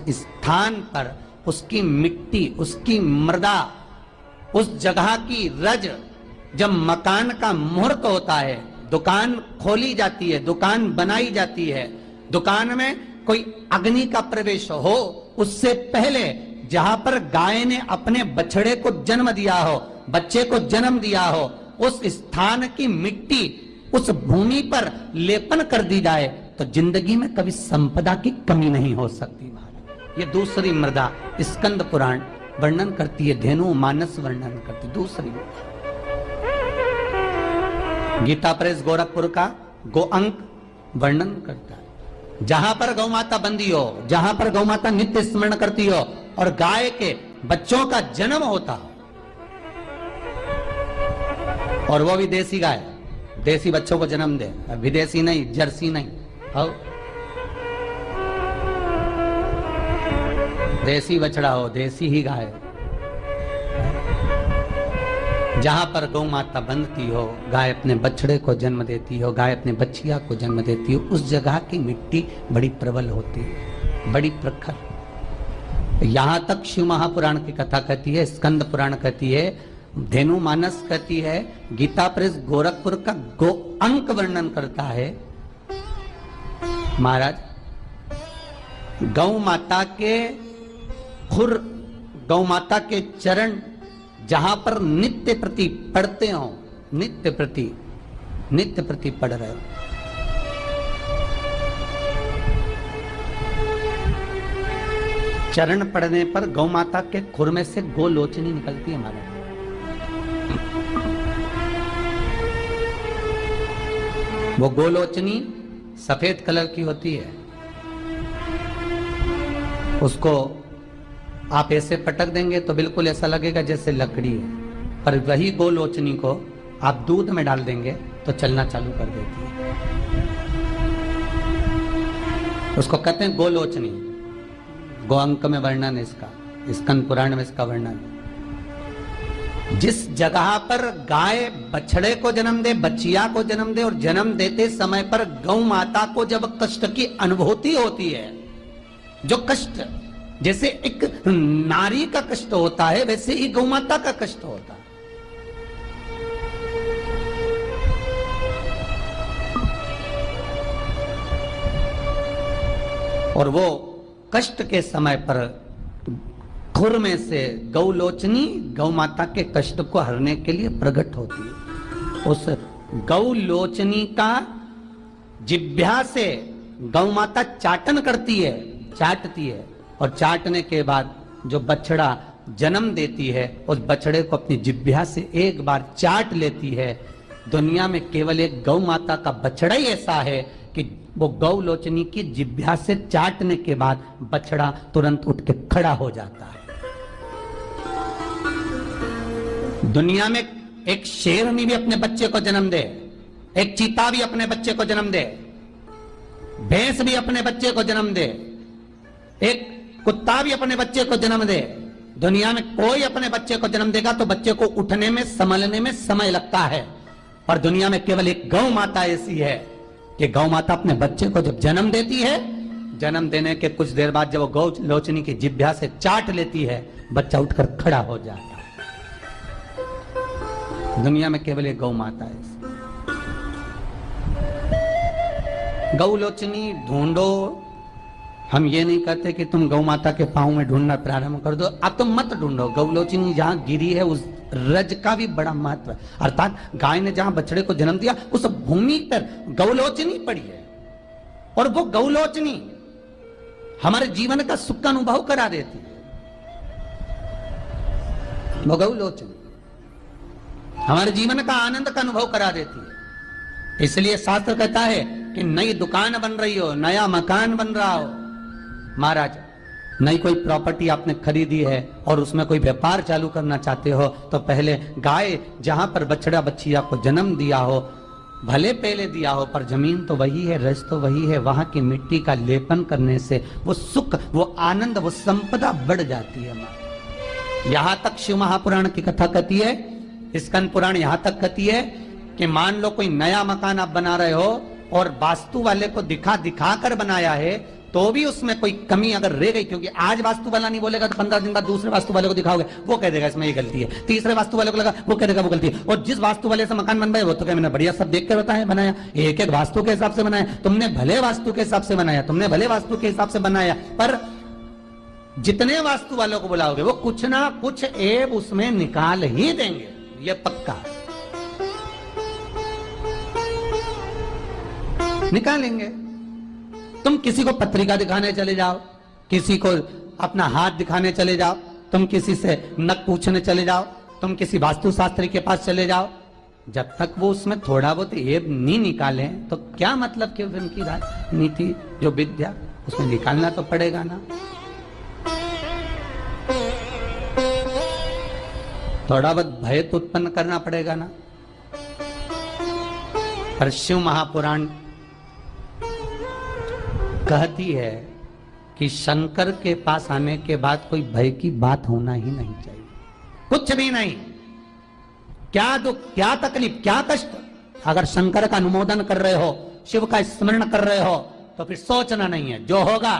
स्थान पर उसकी मिट्टी, उसकी मृदा, उस जगह की रज, जब मकान का मुहूर्त होता है, दुकान खोली जाती है, दुकान बनाई जाती है, दुकान में कोई अग्नि का प्रवेश हो, उससे पहले जहां पर गाय ने अपने बछड़े को जन्म दिया हो, बच्चे को जन्म दिया हो, उस स्थान की मिट्टी उस भूमि पर लेपन कर दी जाए तो जिंदगी में कभी संपदा की कमी नहीं हो सकती। ये दूसरी मृदा स्कंद पुराण वर्णन करती है, धेनु मानस वर्णन करती। दूसरी गीता प्रेस गोरखपुर का गो अंक वर्णन करता है, जहां पर गौ माता बंदी हो, जहां पर गौ माता नित्य स्मरण करती हो और गाय के बच्चों का जन्म होता हो, और वो भी देसी गाय, देसी बच्चों को जन्म दे, विदेशी नहीं, जर्सी नहीं, हो देसी बछड़ा हो, देसी ही गाय। जहां पर गौ माता बंधती हो, गाय अपने बछड़े को जन्म देती हो, गाय अपने बच्चिया को जन्म देती हो, उस जगह की मिट्टी बड़ी प्रबल होती है, बड़ी प्रखर। यहां तक शिव महापुराण की कथा कहती है, स्कंद पुराण कहती है, धेनु मानस कहती है, गीता प्रेस गोरखपुर का गो अंक वर्णन करता है। महाराज, गौ माता के खुर, गौ माता के चरण जहां पर नित्य प्रति पढ़ते हो, नित्य प्रति पढ़ रहे हो, चरण पढ़ने पर गौ माता के खुर में से गोलोचनी निकलती है। हमारे वो गोलोचनी सफेद कलर की होती है, उसको आप ऐसे पटक देंगे तो बिल्कुल ऐसा लगेगा जैसे लकड़ी है, पर वही गोलोचनी को आप दूध में डाल देंगे तो चलना चालू कर देती है। उसको कहते हैं गोलोचनी। गो अंक में वर्णन है इसका, स्कंद पुराण में इसका वर्णन। जिस जगह पर गाय बछड़े को जन्म दे, बच्चिया को जन्म दे, और जन्म देते समय पर गौ माता को जब कष्ट की अनुभूति होती है, जो कष्ट जैसे एक नारी का कष्ट होता है, वैसे ही गौ माता का कष्ट होता है। और वो कष्ट के समय पर खुर में से गौलोचनी गौ माता के कष्ट को हरने के लिए प्रकट होती है। उस गौलोचनी का जिह्वा से गौ माता चाटन करती है, चाटती है, और चाटने के बाद जो बछड़ा जन्म देती है, उस बछड़े को अपनी जिह्वा से एक बार चाट लेती है। दुनिया में केवल एक गौ माता का बछड़ा ही ऐसा है कि वो गौलोचनी की जिह्वा से चाटने के बाद बछड़ा तुरंत उठ के खड़ा हो जाता है। दुनिया में एक शेरनी भी अपने बच्चे को जन्म दे, एक चीता भी अपने बच्चे को जन्म दे, भैंस भी अपने बच्चे को जन्म दे, एक कुत्ता भी अपने बच्चे को जन्म दे, दुनिया में कोई अपने बच्चे को जन्म देगा तो बच्चे को उठने में, संभलने में समय लगता है, पर दुनिया में केवल एक गौ माता ऐसी है कि गौ माता अपने बच्चे को जब जन्म देती है, जन्म देने के कुछ देर बाद जब वो गौ लोचनी की जिह्वा से चाट लेती है, बच्चा उठकर खड़ा हो जाता है। दुनिया में केवल एक गौ माता है। गौ लोचनी ढूंढो, हम ये नहीं कहते कि तुम गौ माता के पांव में ढूंढना प्रारंभ कर दो, अब तुम मत ढूंढो। गौलोचनी जहां गिरी है उस रज का भी बड़ा महत्व है, अर्थात गाय ने जहां बछड़े को जन्म दिया उस भूमि पर गौलोचनी पड़ी है, और वो गौलोचनी हमारे जीवन का सुख का अनुभव करा देती है। वो गौलोचनी हमारे जीवन का आनंद का अनुभव करा देती है। इसलिए शास्त्र कहता है कि नई दुकान बन रही हो, नया मकान बन रहा हो, महाराज नई कोई प्रॉपर्टी आपने खरीदी है और उसमें कोई व्यापार चालू करना चाहते हो, तो पहले गाय जहां पर बछड़ा बच्चिया को जन्म दिया हो, भले पहले दिया हो, पर जमीन तो वही है, रज तो वही है, वहां की मिट्टी का लेपन करने से वो सुख, वो आनंद, वो संपदा बढ़ जाती है। यहां तक शिव महापुराण की कथा कहती है, स्कंद पुराण यहां तक कहती है कि मान लो कोई नया मकान आप बना रहे हो और वास्तु वाले को दिखा कर बनाया है, तो भी उसमें कोई कमी अगर रह गई, क्योंकि आज वास्तु वाला नहीं बोलेगा तो 15 दिन बाद दूसरे वास्तु वाले को दिखाओगे, वो कह देगा इसमें ये गलती है, तीसरे वास्तु वाले को लगा वो कह देगा वो गलती है, और जिस वास्तु वाले से मकान बनवाए वो तो क्या मैंने बढ़िया सब देख के बताया बनाया, एक एक वास्तु के हिसाब से बनाया, तुमने भले वास्तु के हिसाब से बनाया, तुमने भले वास्तु के हिसाब से बनाया, पर जितने वास्तु वालों को बुलाओगे वो कुछ ना कुछ ऐब उसमें निकाल ही देंगे, ये पक्का निकालेंगे। तुम किसी को पत्रिका दिखाने चले जाओ, किसी को अपना हाथ दिखाने चले जाओ, तुम किसी से नक पूछने चले जाओ, तुम किसी वास्तु शास्त्री के पास चले जाओ, जब तक वो उसमें थोड़ा बहुत ऐब नहीं निकाले तो क्या मतलब कि उनकी राजनीति जो विद्या उसमें निकालना तो पड़ेगा ना। थोड़ा बहुत भय तो उत्पन्न करना पड़ेगा ना। पर शिव महापुराण कहती है कि शंकर के पास आने के बाद कोई भय की बात होना ही नहीं चाहिए, कुछ भी नहीं। क्या दुख, क्या तकलीफ, क्या कष्ट, अगर शंकर का अनुमोदन कर रहे हो, शिव का स्मरण कर रहे हो, तो फिर सोचना नहीं है, जो होगा